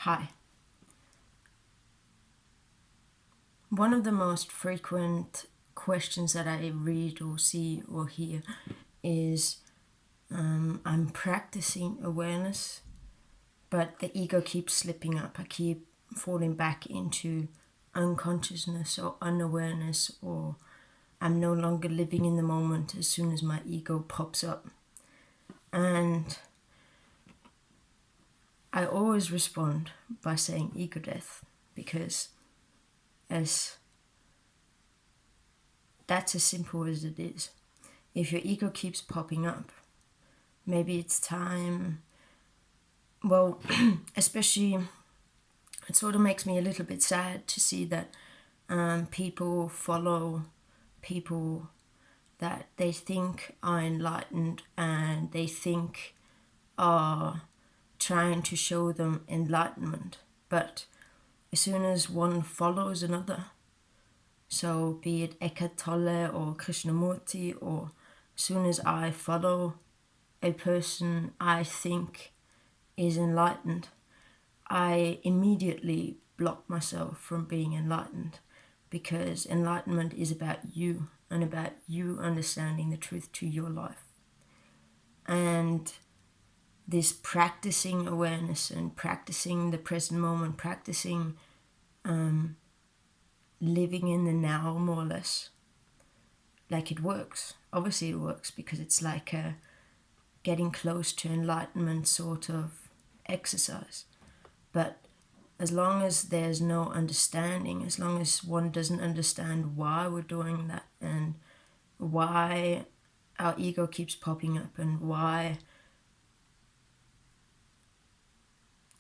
Hi. One of the most frequent questions that I read or see or hear is I'm practicing awareness, but the ego keeps slipping up. I keep falling back into unconsciousness or unawareness, or I'm no longer living in the moment as soon as my ego pops up. And I always respond by saying ego death, because that's as simple as it is. If your ego keeps popping up, maybe it's time, well, especially, it sort of makes me a little bit sad to see that people follow people that they think are enlightened and they think are trying to show them enlightenment. But as soon as one follows another, so be it Eckhart Tolle or Krishnamurti, or as soon as I follow a person I think is enlightened, I immediately block myself from being enlightened, because enlightenment is about you and about you understanding the truth to your life. And this practicing awareness and practicing the present moment, practicing living in the now, more or less, like, it works. Obviously it works, because it's like a getting close to enlightenment sort of exercise. But as long as there's no understanding, as long as one doesn't understand why we're doing that, and why our ego keeps popping up, and why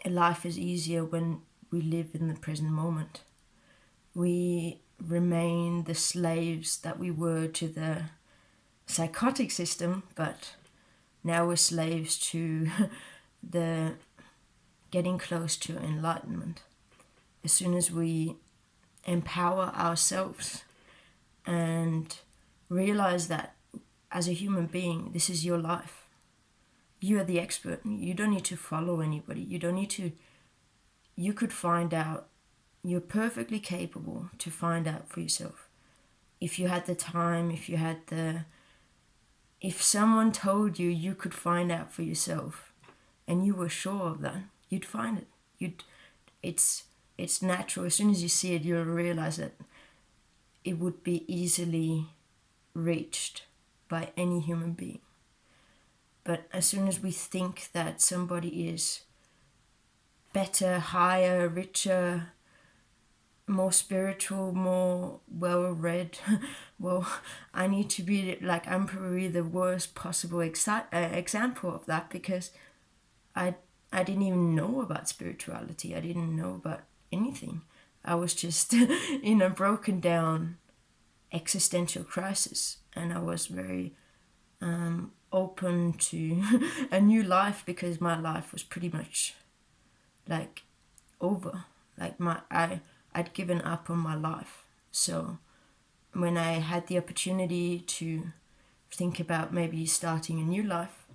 life is easier when we live in the present moment, we remain the slaves that we were to the psychotic system, but now we're slaves to the getting close to enlightenment. As soon as we empower ourselves and realize that as a human being, this is your life. You are the expert. You don't need to follow anybody. You could find out. You're perfectly capable to find out for yourself. If you had the time, if someone told you you could find out for yourself and you were sure of that, you'd find it. It's natural. As soon as you see it, you'll realize that it would be easily reached by any human being. But as soon as we think that somebody is better, higher, richer, more spiritual, more well-read, well, I need to be like, I'm probably the worst possible example of that, because I didn't even know about spirituality. I didn't know about anything. I was just in a broken down existential crisis, and I was very open to a new life, because my life was pretty much like over. Like I'd given up on my life. So when I had the opportunity to think about maybe starting a new life,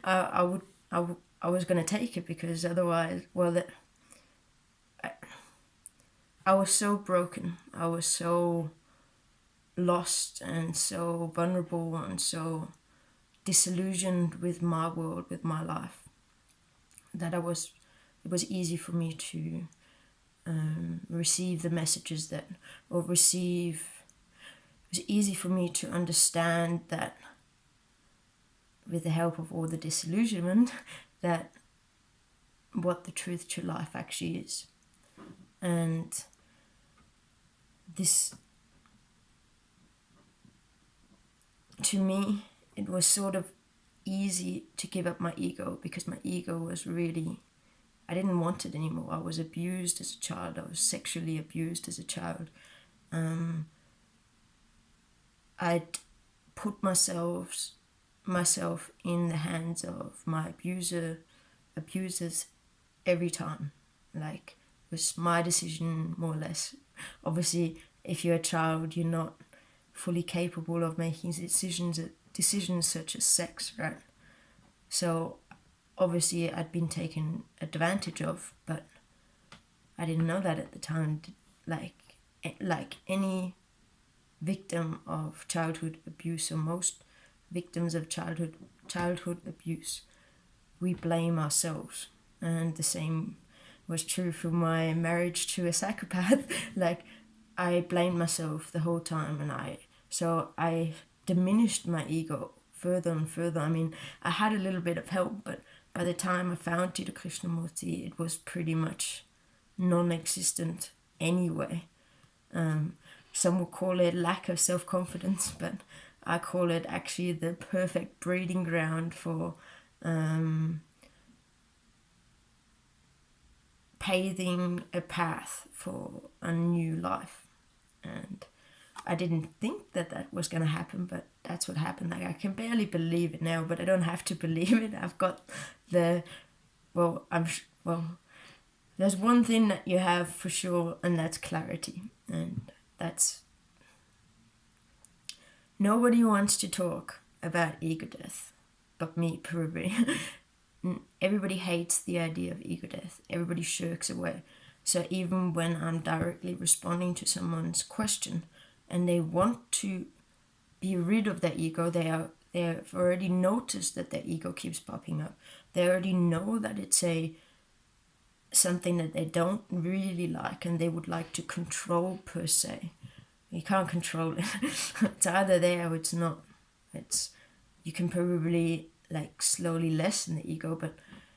I was going to take it, because otherwise, well, I was so broken. I was so lost and so vulnerable and so disillusioned with my world, with my life, that it was easy for me to receive the messages it was easy for me to understand that, with the help of all the disillusionment, that what the truth to life actually is. And this, to me, it was sort of easy to give up my ego, because my ego was really, I didn't want it anymore. I was abused as a child. I was sexually abused as a child. I'd put myself in the hands of my abusers every time. Like, it was my decision, more or less. Obviously, if you're a child, you're not fully capable of making decisions such as sex, right? So obviously I'd been taken advantage of, but I didn't know that at the time. Like any victim of childhood abuse, or most victims of childhood abuse, we blame ourselves. And the same was true for my marriage to a psychopath. Like, I blamed myself the whole time, and I diminished my ego further and further. I mean, I had a little bit of help, but by the time I found Jiddu Krishnamurti, it was pretty much non-existent anyway. Some would call it lack of self-confidence, but I call it actually the perfect breeding ground for paving a path for a new life. And I didn't think that was going to happen, but that's what happened. Like, I can barely believe it now, but I don't have to believe it. I've got there's one thing that you have for sure, and that's clarity. And that's, nobody wants to talk about ego death but me, probably. Everybody hates the idea of ego death. Everybody shirks away. So even when I'm directly responding to someone's question and they want to be rid of their ego, they've already noticed that their ego keeps popping up. They already know that it's something that they don't really like and they would like to control, per se. You can't control it. It's either there or it's not. You can probably like slowly lessen the ego, but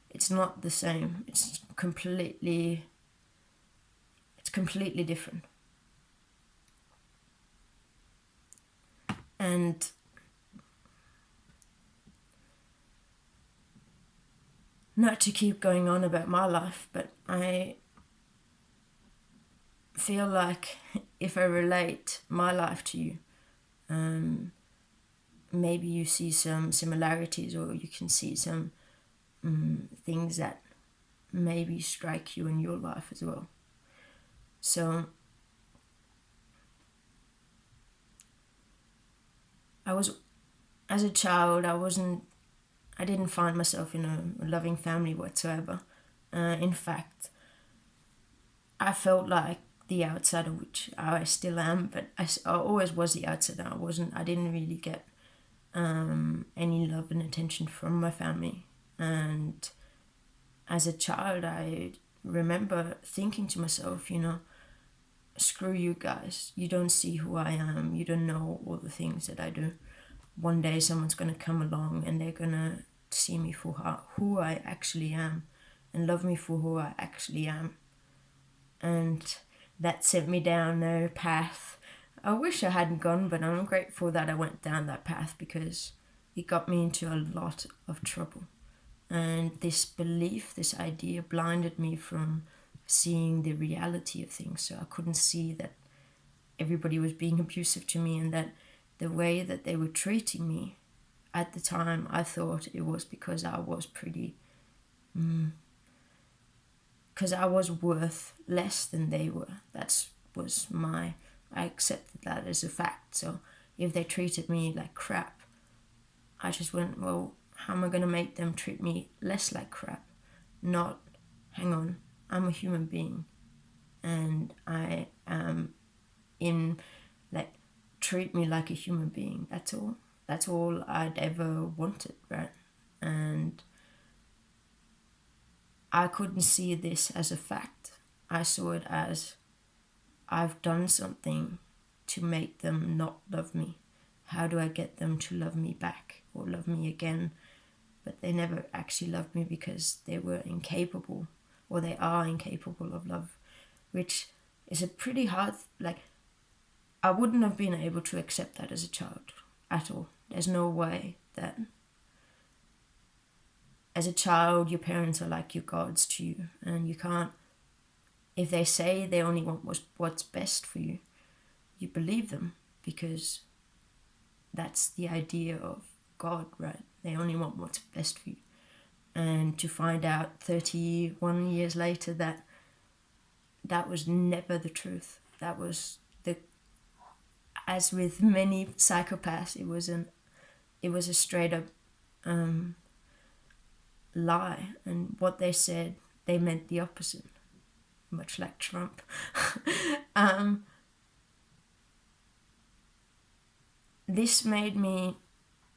it's not the same. It's completely different. And not to keep going on about my life, but I feel like if I relate my life to you, maybe you see some similarities, or you can see some things that maybe strike you in your life as well. So as a child, I didn't find myself in a loving family whatsoever. In fact, I felt like the outsider, which I still am, but I always was the outsider. I didn't really get any love and attention from my family. And as a child, I remember thinking to myself, screw you guys. You don't see who I am. You don't know all the things that I do. One day someone's going to come along and they're going to see me for who I actually am and love me for who I actually am. And that sent me down a path I wish I hadn't gone, but I'm grateful that I went down that path, because it got me into a lot of trouble. And this belief, this idea, blinded me from seeing the reality of things. So I couldn't see that everybody was being abusive to me, and that the way that they were treating me at the time, I thought it was because I was because I was worth less than they were. I accepted that as a fact. So if they treated me like crap, I just went, well, how am I going to make them treat me less like crap? Not, hang on, I'm a human being, and I am treat me like a human being. That's all I'd ever wanted, right? And I couldn't see this as a fact. I saw it as, I've done something to make them not love me. How do I get them to love me back or love me again? But they never actually loved me because they were incapable, or they are incapable of love, which is a pretty hard, I wouldn't have been able to accept that as a child at all. There's no way that as a child your parents are like your gods to you, and you can't, if they say they only want what's best for you, you believe them, because that's the idea of God, right? They only want what's best for you. And to find out 31 years later that was never the truth. That was as with many psychopaths, it was a straight up lie, and what they said, they meant the opposite, much like Trump. This made me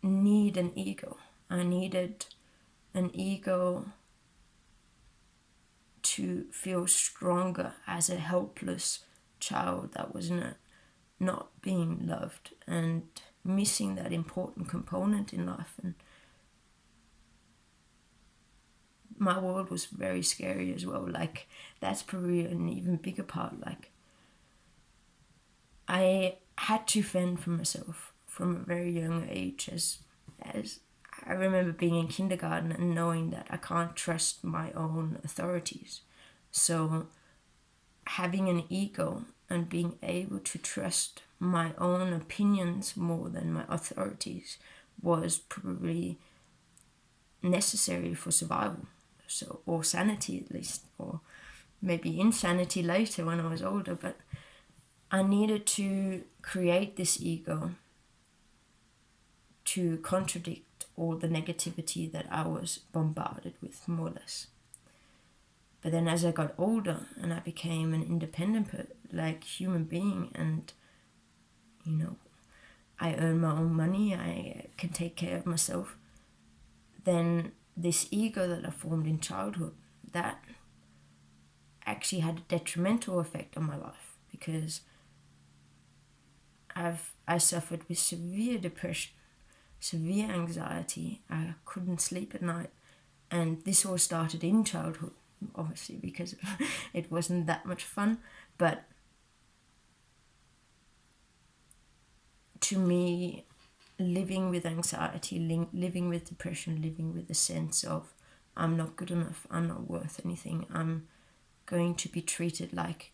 need an ego. I needed an ego to feel stronger as a helpless child that was not being loved and missing that important component in life. And my world was very scary as well. Like, that's probably an even bigger part. Like, I had to fend for myself from a very young age. As I remember being in kindergarten and knowing that I can't trust my own authorities. So having an ego and being able to trust my own opinions more than my authorities was probably necessary for survival. So, or sanity at least, or maybe insanity later when I was older. But I needed to create this ego to contradict all the negativity that I was bombarded with, more or less. But then as I got older and I became an independent human being, and I earn my own money, I can take care of myself, then this ego that I formed in childhood, that actually had a detrimental effect on my life, because I suffered with severe depression, severe anxiety. I couldn't sleep at night, and this all started in childhood, obviously, because it wasn't that much fun. But to me, living with anxiety, living with depression, living with the sense of I'm not good enough, I'm not worth anything, I'm going to be treated like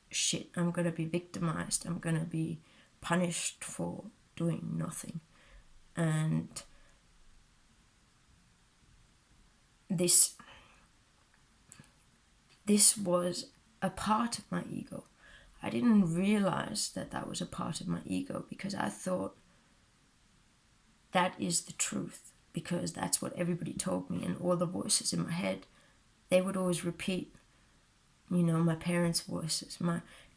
shit, I'm going to be victimized, I'm going to be punished for doing nothing. And this was a part of my ego. I didn't realize that was a part of my ego, because I thought that is the truth, because that's what everybody told me, and all the voices in my head, they would always repeat, my parents' voices,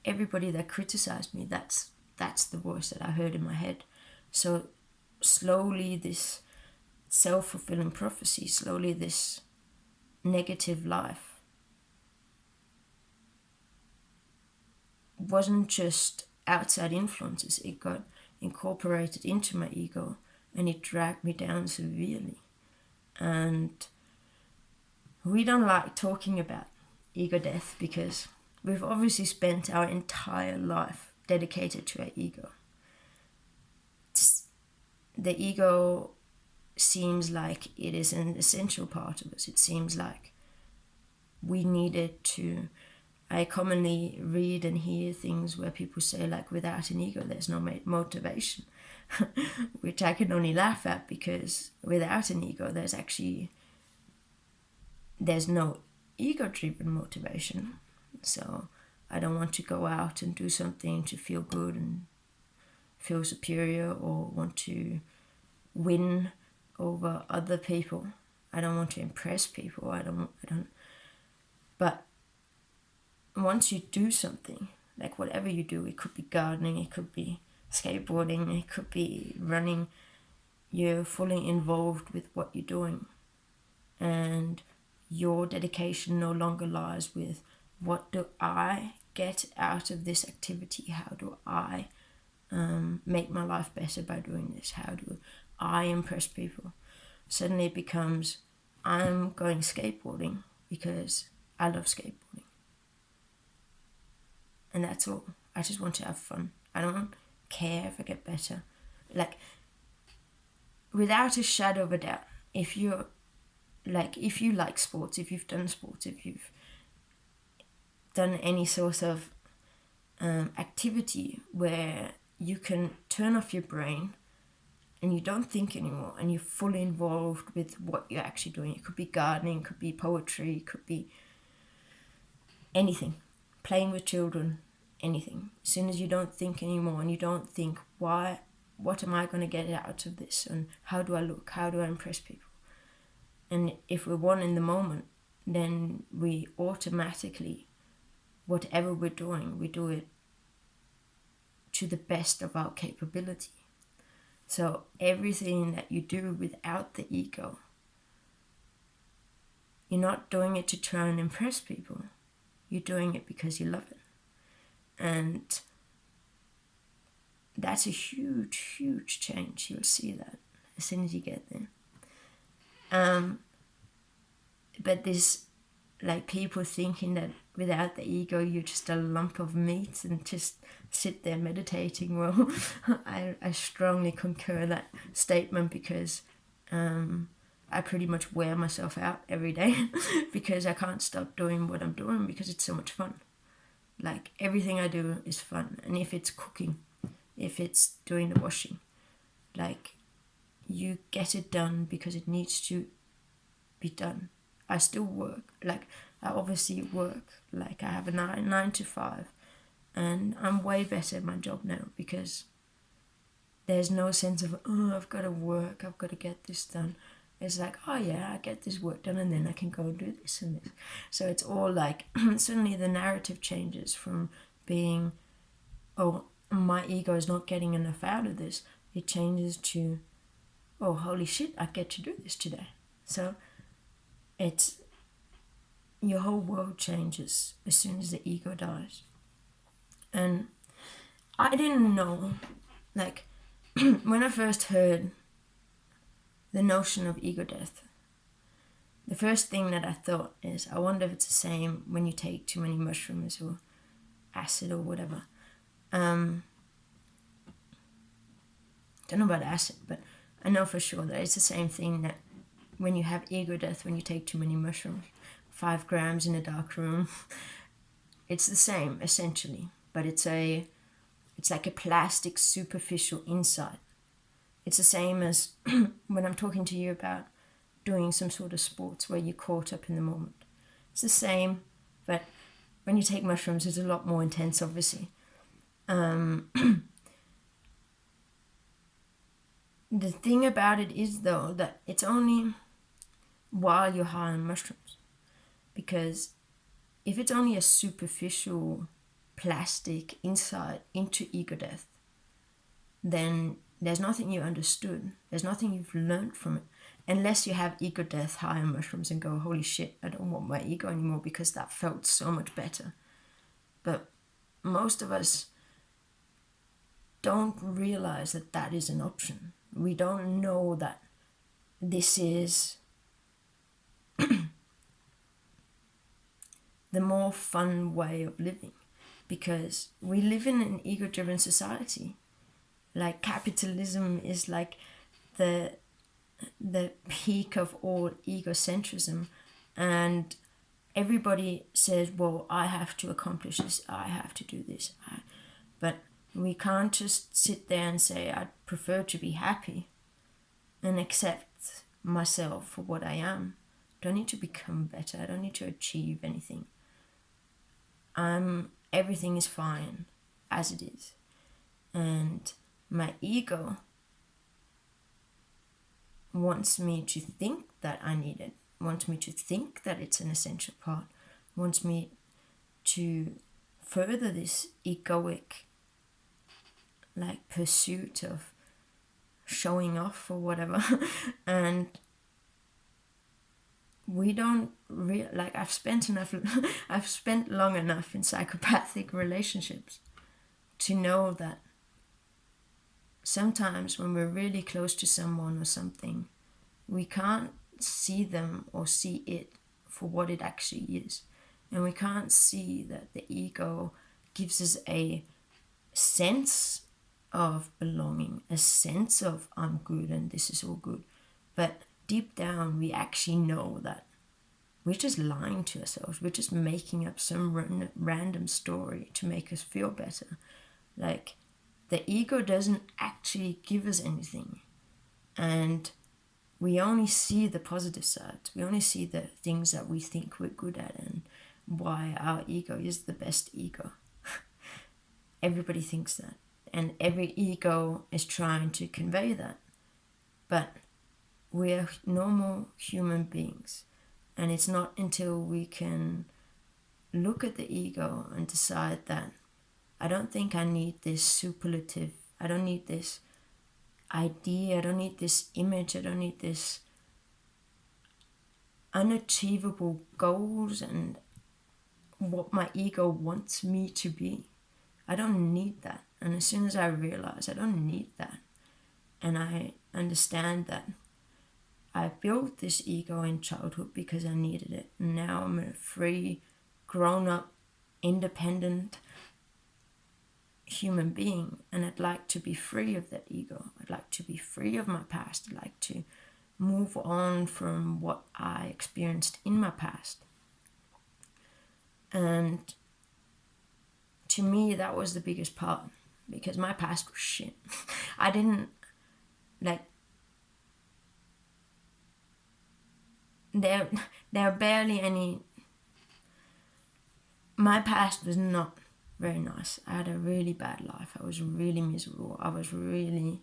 everybody that criticized me, that's the voice that I heard in my head. So slowly this self-fulfilling prophecy, slowly this negative life wasn't just outside influences, it got incorporated into my ego, and it dragged me down severely. And we don't like talking about ego death, because we've obviously spent our entire life dedicated to our ego. The ego seems like it is an essential part of us. It seems like we needed to. I commonly read and hear things where people say, like, without an ego there's no motivation, which I can only laugh at, because without an ego there's no ego-driven motivation. So I don't want to go out and do something to feel good and feel superior, or want to win over other people. I don't want to impress people. I don't. But once you do something, like whatever you do, it could be gardening, it could be skateboarding, it could be running, you're fully involved with what you're doing. And your dedication no longer lies with, what do I get out of this activity? How do I make my life better by doing this? How do I impress people? Suddenly it becomes, I'm going skateboarding because I love skateboarding. And that's all. I just want to have fun. I don't care if I get better. Like, without a shadow of a doubt, if you like sports, if you've done sports, if you've done any sort of activity where you can turn off your brain and you don't think anymore, and you're fully involved with what you're actually doing. It could be gardening, it could be poetry, it could be anything. Playing with children, anything. As soon as you don't think anymore, and you don't think, what am I going to get out of this, and how do I look, how do I impress people? And if we're one in the moment, then we automatically, whatever we're doing, we do it to the best of our capability. So everything that you do without the ego, you're not doing it to try and impress people. You're doing it because you love it. And that's a huge, huge change. You'll see that as soon as you get there. But this, like, people thinking that without the ego you're just a lump of meat and just sit there meditating. Well, I strongly concur that statement, because I pretty much wear myself out every day because I can't stop doing what I'm doing because it's so much fun. Like, everything I do is fun. And if it's cooking, if it's doing the washing, like, you get it done because it needs to be done. I still work. Like, I obviously work. Like, I have a 9 to 5. And I'm way better at my job now because there's no sense of, oh, I've got to work, I've got to get this done. It's like, oh yeah, I get this work done and then I can go and do this and this. So it's all like, suddenly the narrative changes from being, oh, my ego is not getting enough out of this. It changes to, oh, holy shit, I get to do this today. So it's, your whole world changes as soon as the ego dies. And I didn't know, like, when I first heard the notion of ego death, the first thing that I thought is, I wonder if it's the same when you take too many mushrooms or acid or whatever. Don't know about acid, but I know for sure that it's the same thing that when you have ego death, when you take too many mushrooms, 5 grams in a dark room, it's the same essentially, but it's like a plastic superficial insight. It's the same as when I'm talking to you about doing some sort of sports where you're caught up in the moment. It's the same, but when you take mushrooms, it's a lot more intense, obviously. The thing about it is, though, that it's only while you're high on mushrooms. Because if it's only a superficial plastic insight into ego death, then there's nothing you understood. There's nothing you've learned from it. Unless you have ego death high on mushrooms and go, holy shit, I don't want my ego anymore because that felt so much better. But most of us don't realize that that is an option. We don't know that this is the more fun way of living, because we live in an ego-driven society. Like, capitalism is like the peak of all egocentrism, and everybody says, well, I have to accomplish this, I have to do this. But we can't just sit there and say, I'd prefer to be happy and accept myself for what I am. I don't need to become better. I don't need to achieve anything. Everything is fine as it is. And my ego wants me to think that I need it, wants me to think that it's an essential part, wants me to further this egoic, like, pursuit of showing off or whatever. And we don't like, I've spent long enough in psychopathic relationships to know that sometimes when we're really close to someone or something, we can't see them or see it for what it actually is. And we can't see that the ego gives us a sense of belonging, a sense of I'm good and this is all good. But deep down, we actually know that we're just lying to ourselves. We're just making up some random story to make us feel better. Like, the ego doesn't actually give us anything. And we only see the positive side. We only see the things that we think we're good at and why our ego is the best ego. Everybody thinks that. And every ego is trying to convey that. But we're normal human beings. And it's not until we can look at the ego and decide that I don't think I need this superlative, I don't need this idea, I don't need this image, I don't need this unachievable goals and what my ego wants me to be. I don't need that. And as soon as I realize I don't need that, and I understand that I built this ego in childhood because I needed it, and now I'm a free, grown-up, independent human being, and I'd like to be free of that ego. I'd like to be free of my past. I'd like to move on from what I experienced in my past. And to me, that was the biggest part, because my past was shit. I didn't, like, there are barely any, my past was not very nice. I had a really bad life. I was really miserable. I was really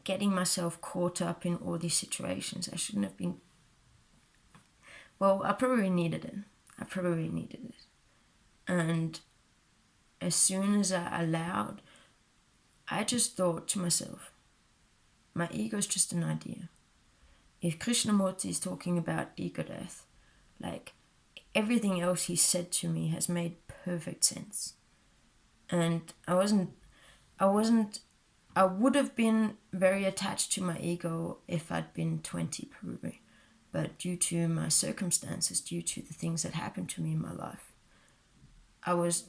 getting myself caught up in all these situations. I shouldn't have been. Well, I probably needed it. And as soon as I allowed, I just thought to myself, my ego is just an idea. If Krishnamurti is talking about ego death, like, everything else he said to me has made perfect sense. And I would have been very attached to my ego if I'd been 20 probably. But due to my circumstances, due to the things that happened to me in my life, I was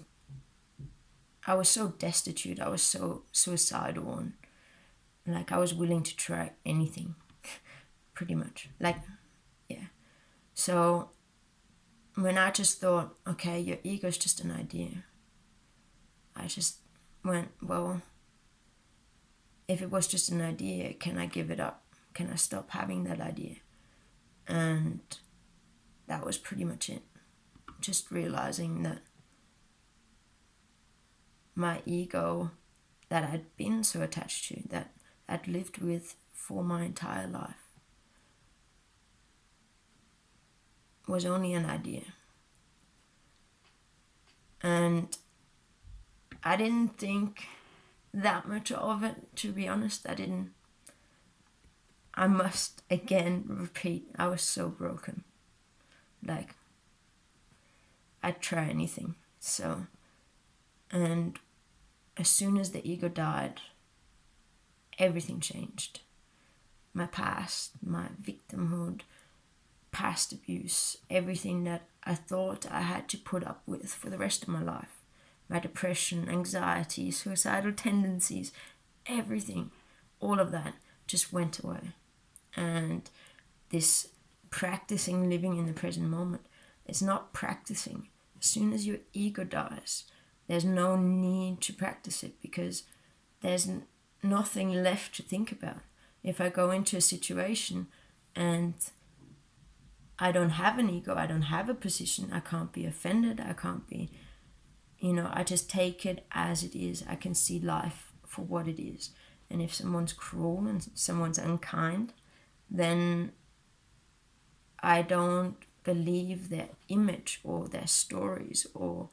so destitute, I was so suicidal, and like I was willing to try anything, pretty much. Like, yeah. So when I just thought, okay, your ego's just an idea, I just went, well, if it was just an idea, can I give it up? Can I stop having that idea? And that was pretty much it. Just realizing that my ego that I'd been so attached to, that I'd lived with for my entire life, was only an idea. And I didn't think that much of it, to be honest. I must again repeat, I was so broken. Like, I'd try anything. So, and as soon as the ego died, everything changed. My past, my victimhood, past abuse, everything that I thought I had to put up with for the rest of my life. My depression, anxiety, suicidal tendencies, everything, all of that just went away. And this practicing living in the present moment, it's not practicing. As soon as your ego dies, there's no need to practice it, because there's nothing left to think about. If I go into a situation and I don't have an ego, I don't have a position, I can't be offended, I can't be, I just take it as it is. I can see life for what it is. And if someone's cruel and someone's unkind, then I don't believe their image or their stories or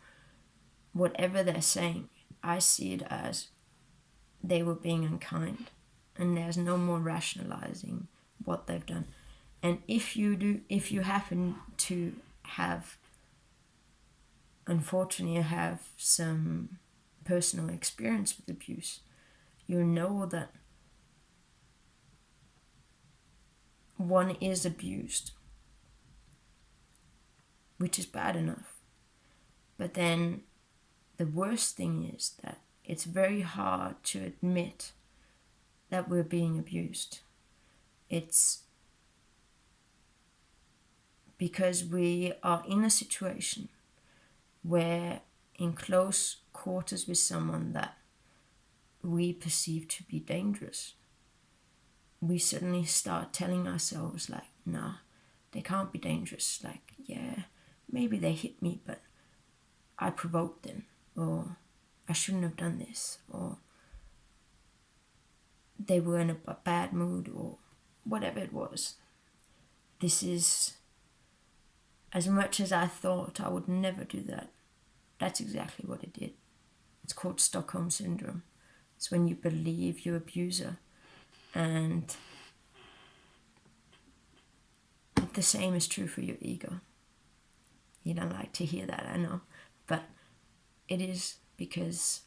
whatever they're saying. I see it as they were being unkind, and there's no more rationalizing what they've done. And if you happen to have, unfortunately, have some personal experience with abuse, you'll know that one is abused, which is bad enough. But then the worst thing is that it's very hard to admit that we're being abused. It's because we are in a situation where in close quarters with someone that we perceive to be dangerous, we suddenly start telling ourselves like, nah, they can't be dangerous. Like, yeah, maybe they hit me, but I provoked them, or I shouldn't have done this, or they were in a bad mood, or whatever it was. This is, as much as I thought I would never do that, that's exactly what it did. It's called Stockholm Syndrome. It's when you believe your abuser. And the same is true for your ego. You don't like to hear that, I know. But it is, because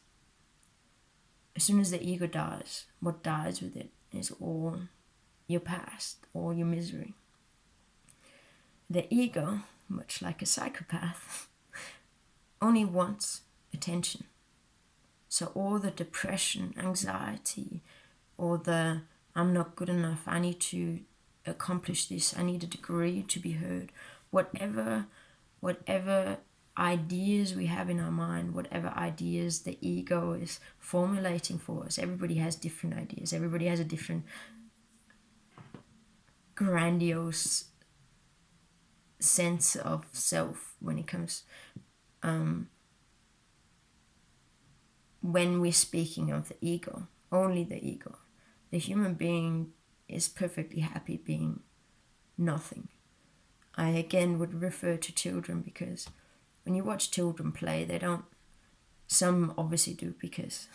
as soon as the ego dies, what dies with it is all your past, all your misery. The ego, much like a psychopath, only wants attention. So all the depression, anxiety, or the I'm not good enough, I need to accomplish this, I need a degree to be heard, whatever ideas we have in our mind, whatever ideas the ego is formulating for us. Everybody has different ideas. Everybody has a different grandiose sense of self when it comes, when we're speaking of the ego, only the ego. The human being is perfectly happy being nothing. I again would refer to children, because when you watch children play, they don't, some obviously do, because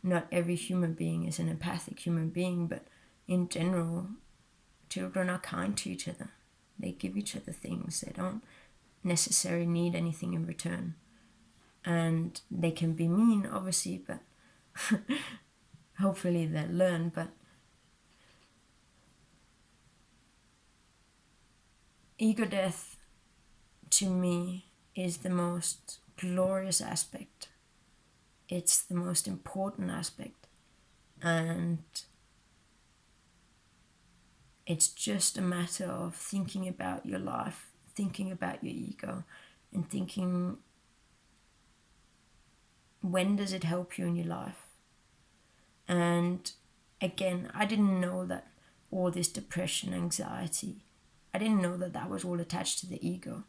not every human being is an empathic human being, but in general, children are kind to each other. They give each other things. They don't necessarily need anything in return. And they can be mean, obviously, but hopefully they'll learn. But ego death, to me, is the most glorious aspect. It's the most important aspect. And it's just a matter of thinking about your life, thinking about your ego, and thinking, when does it help you in your life? And again, I didn't know that all this depression, anxiety, I didn't know that that was all attached to the ego.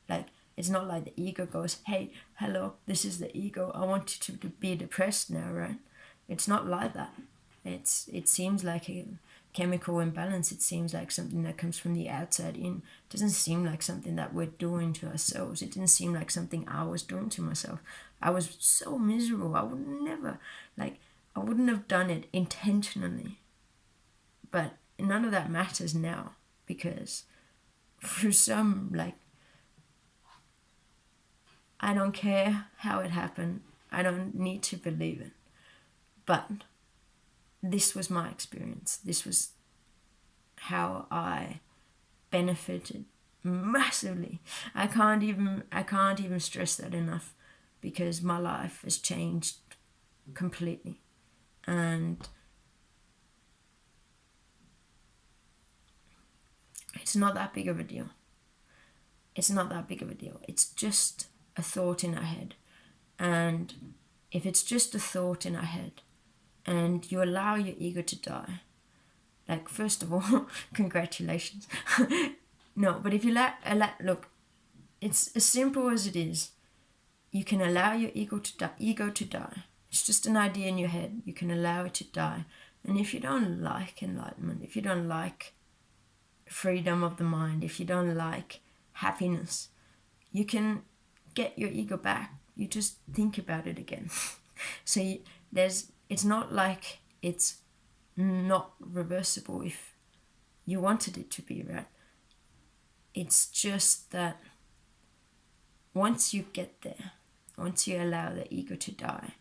Like, it's not like the ego goes, hey, hello, this is the ego, I want you to be depressed now, right? It's not like that. It seems like a chemical imbalance. It seems like something that comes from the outside in. It doesn't seem like something that we're doing to ourselves. It didn't seem like something I was doing to myself. I was so miserable. I would never, I wouldn't have done it intentionally. But none of that matters now, because for some, I don't care how it happened. I don't need to believe it. But this was my experience. This was how I benefited massively. I can't even stress that enough, because my life has changed completely. And it's not that big of a deal. It's not that big of a deal. It's just a thought in our head. And if it's just a thought in our head, and you allow your ego to die, first of all, congratulations. No, but if you look, it's as simple as it is. You can allow your ego to die. It's just an idea in your head. You can allow it to die. And if you don't like enlightenment, if you don't like freedom of the mind, if you don't like happiness, you can get your ego back. You just think about it again. So it's not like it's not reversible if you wanted it to be, right? It's just that once you get there, once you allow the ego to die,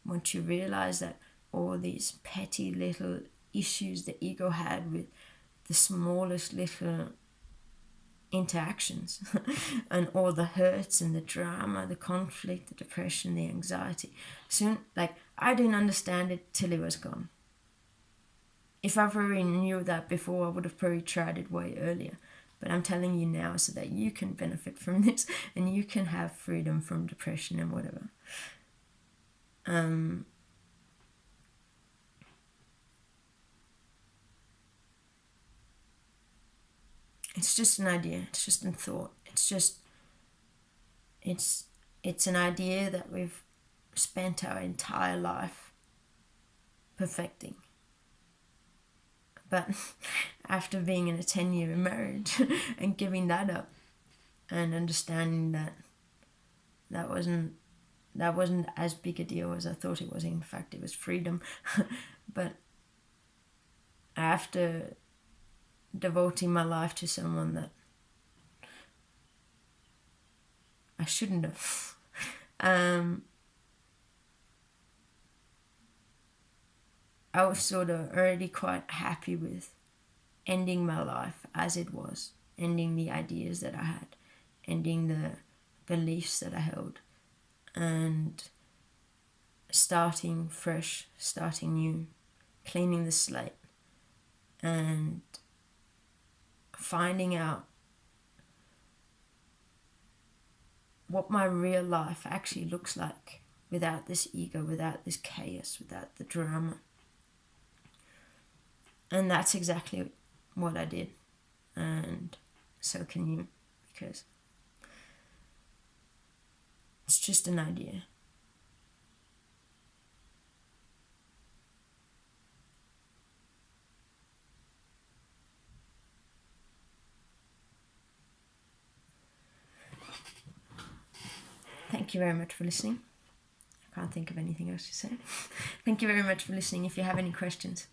once you realize that all these petty little issues the ego had with the smallest little interactions and all the hurts and the drama, the conflict, the depression, the anxiety, soon, I didn't understand it till it was gone. If I probably knew that before, I would have probably tried it way earlier. But I'm telling you now so that you can benefit from this and you can have freedom from depression and whatever. It's just an idea. It's just a thought. It's an idea that we've spent our entire life perfecting. But after being in a 10-year marriage and giving that up and understanding that that wasn't as big a deal as I thought it was. In fact, it was freedom. But after devoting my life to someone that I shouldn't have, I was sort of already quite happy with ending my life as it was, ending the ideas that I had, ending the beliefs that I held, and starting fresh, starting new, cleaning the slate, and finding out what my real life actually looks like without this ego, without this chaos, without the drama. And that's exactly what I did. And so can you, because it's just an idea. Thank you very much for listening. I can't think of anything else to say. Thank you very much for listening. If you have any questions,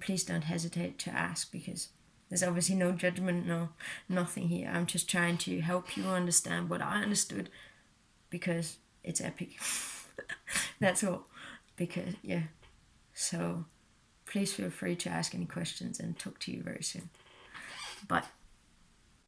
please don't hesitate to ask, because there's obviously no judgment, nothing here. I'm just trying to help you understand what I understood, because it's epic. That's all. Because, yeah. So please feel free to ask any questions, and talk to you very soon. Bye.